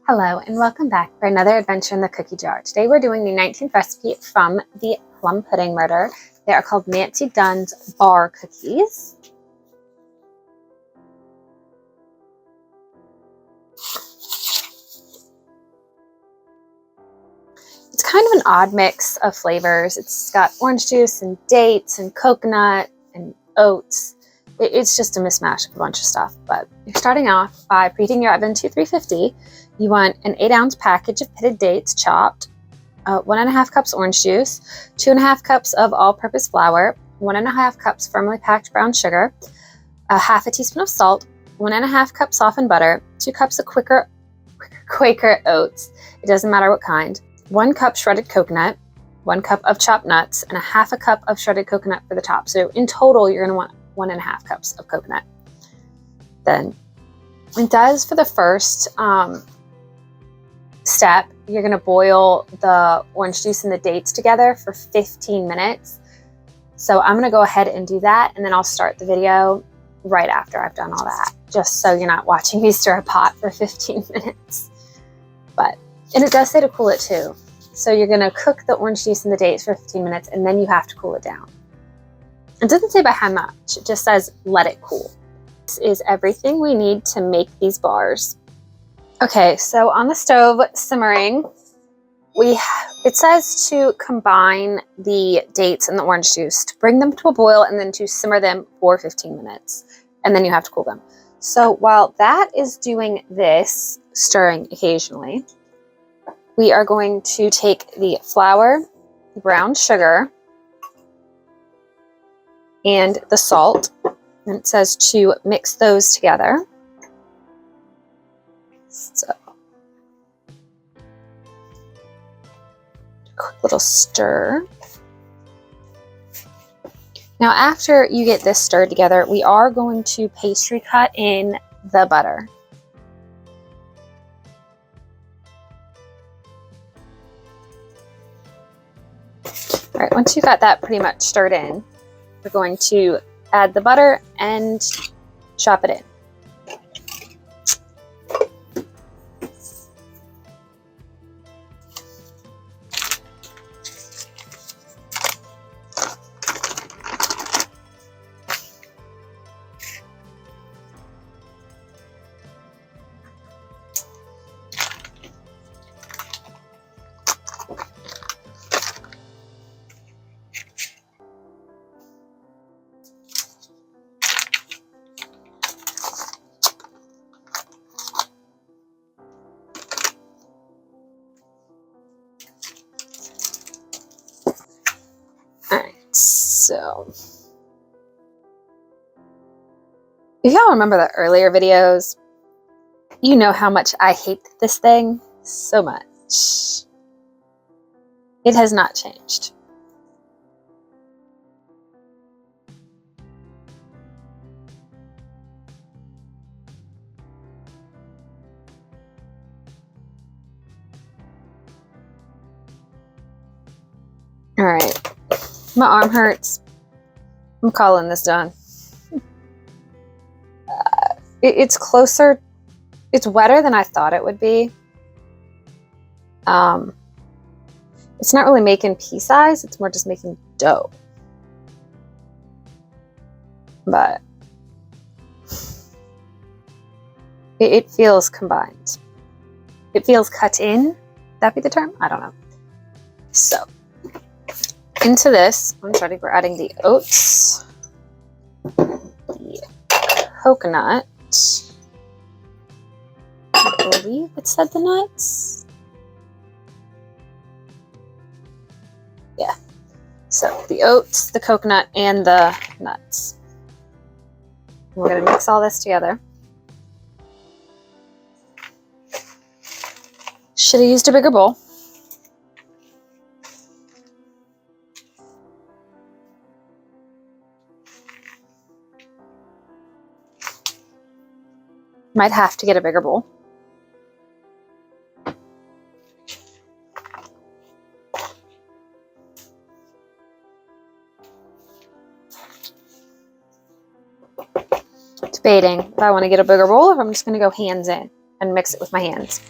Hello and welcome back for another adventure in the cookie jar. Today we're doing the 19th recipe from the Plum Pudding Murder. They are called Nancy Dunn's bar cookies. It's kind of an odd mix of flavors. It's got orange juice and dates and coconut and oats. It's just a mismatch of a bunch of stuff, but you're starting off by preheating your oven to 350. You want an 8-ounce package of pitted dates chopped, 1.5 cups orange juice, 2.5 cups of all-purpose flour, 1.5 cups firmly packed brown sugar, half a teaspoon of salt, 1.5 cups softened butter, 2 cups of Quaker oats, it doesn't matter what kind, 1 cup shredded coconut, 1 cup of chopped nuts, and a half a cup of shredded coconut for the top. So in total, you're going to want 1.5 cups of coconut. Then it does for the first step, you're going to boil the orange juice and the dates together for 15 minutes. So I'm going to go ahead and do that, and then I'll start the video right after I've done all that, just so you're not watching me stir a pot for 15 minutes. And it does say to cool it too. So you're going to cook the orange juice and the dates for 15 minutes, and then you have to cool it down. It doesn't say by how much, it just says let it cool. This is everything we need to make these bars. Okay, so on the stove simmering, it says to combine the dates and the orange juice, to bring them to a boil and then to simmer them for 15 minutes. And then you have to cool them. So while that is doing this, stirring occasionally, we are going to take the flour, the brown sugar, and the salt, and it says to mix those together. So, quick little stir. Now, after you get this stirred together, we are going to pastry cut in the butter. All right, once you got that pretty much stirred in, we're going to add the butter and chop it in. So, if y'all remember the earlier videos, you know how much I hate this thing so much. It has not changed. All right. My arm hurts. I'm calling this done. It's closer. It's wetter than I thought it would be. It's not really making pea size. It's more just making dough. But it feels combined. It feels cut in. That be the term? I don't know. So, into this, I'm starting, we're adding the oats, the coconut, I believe it said the nuts. Yeah, so the oats, the coconut, and the nuts. We're going to mix all this together. Should have used a bigger bowl. Might have to get a bigger bowl. Debating if I want to get a bigger bowl or if I'm just going to go hands in and mix it with my hands.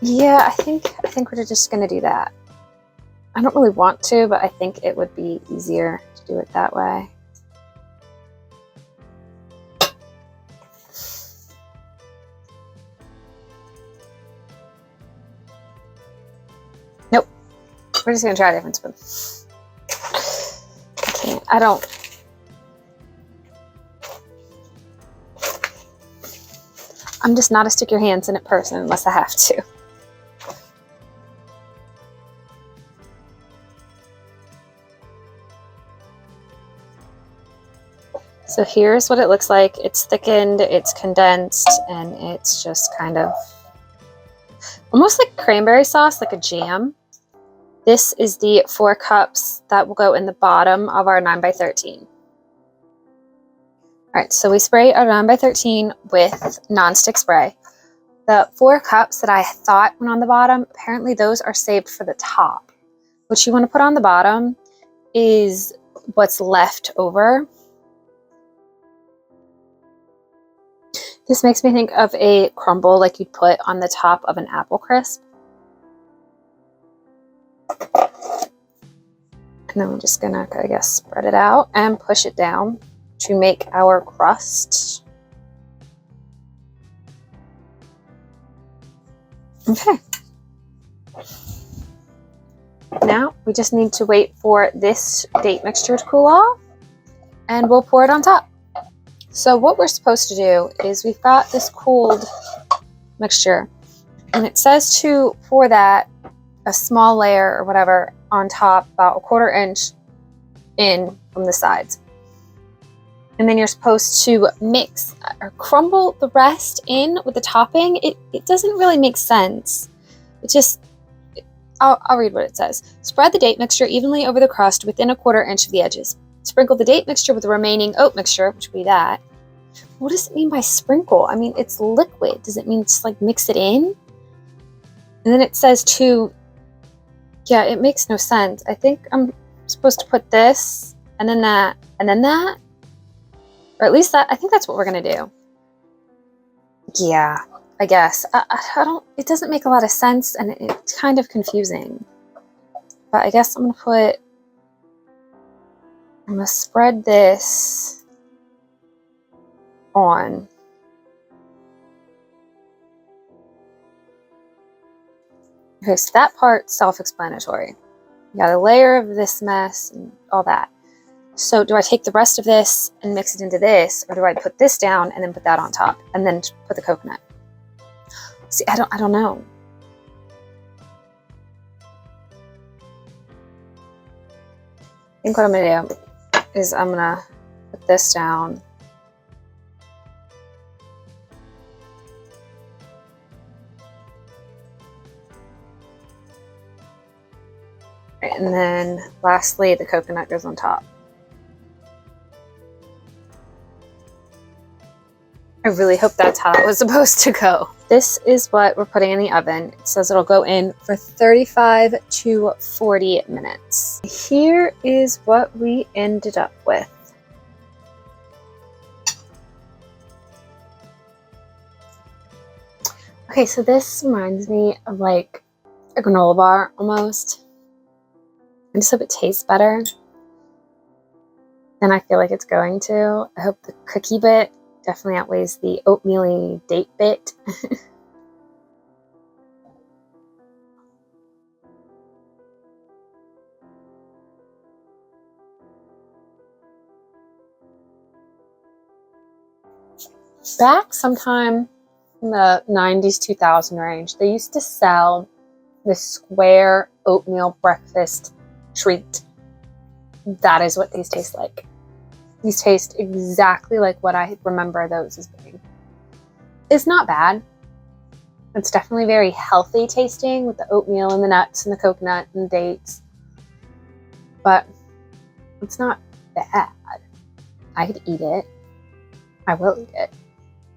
Yeah, I think we're just gonna do that. I don't really want to, but I think it would be easier to do it that way. Nope. We're just gonna try a different spoon. I don't. I'm just not a stick your hands in it person unless I have to. So here's what it looks like. It's thickened, it's condensed, and it's just kind of almost like cranberry sauce, like a jam. This is the 4 cups that will go in the bottom of our 9x13. All right, so we spray our 9x13 with nonstick spray. The 4 cups that I thought went on the bottom, apparently those are saved for the top. What you want to put on the bottom is what's left over. This makes me think of a crumble like you'd put on the top of an apple crisp. And then we're just gonna, I guess, spread it out and push it down to make our crust. Okay. Now we just need to wait for this date mixture to cool off and we'll pour it on top. So what we're supposed to do is we've got this cooled mixture and it says to pour that a small layer or whatever on top, about 1/4 inch in from the sides. And then you're supposed to mix or crumble the rest in with the topping. It doesn't really make sense. It just, I'll read what it says. Spread the date mixture evenly over the crust within 1/4 inch of the edges. Sprinkle the date mixture with the remaining oat mixture, which would be that. What does it mean by sprinkle? I mean, it's liquid. Does it mean just like mix it in? And then it says to, yeah, it makes no sense. I think I'm supposed to put this and then that and then that. Or at least that, I think that's what we're gonna do. Yeah, I guess. I don't, it doesn't make a lot of sense and it's kind of confusing. But I guess I'm gonna spread this on. Okay, so that part's self-explanatory. You got a layer of this mess and all that. So do I take the rest of this and mix it into this, or do I put this down and then put that on top and then put the coconut? See, I don't know. I think what I'm gonna do is I'm gonna put this down. And then lastly, the coconut goes on top. I really hope that's how it was supposed to go. This is what we're putting in the oven. It says it'll go in for 35 to 40 minutes. Here is what we ended up with. Okay, so this reminds me of like a granola bar almost. I just hope it tastes better than I feel like it's going to. I hope the cookie bit definitely outweighs the oatmeal-y date bit. Back sometime in the 90s, 2000 range, they used to sell this square oatmeal breakfast treat. That is what these taste like. These taste exactly like what I remember those as being. It's not bad. It's definitely very healthy tasting with the oatmeal and the nuts and the coconut and the dates. But it's not bad. I could eat it. I will eat it.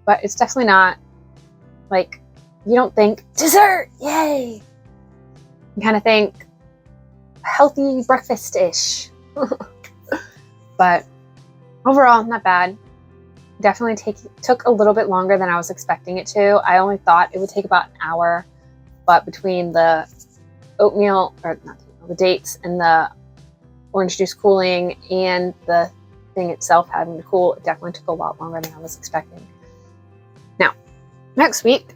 But it's definitely not like, you don't think dessert, yay! You kind of think healthy breakfast-ish. But overall, not bad. Definitely took a little bit longer than I was expecting it to. I only thought it would take about an hour but between the oatmeal, or not the dates and the orange juice cooling and the thing itself having to cool, it definitely took a lot longer than I was expecting. Now, next week,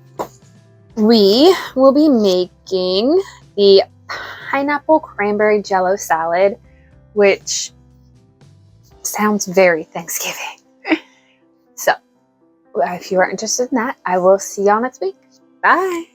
we will be making the pineapple cranberry jello salad, which sounds very Thanksgiving. So if you are interested in that, I will see y'all next week. Bye.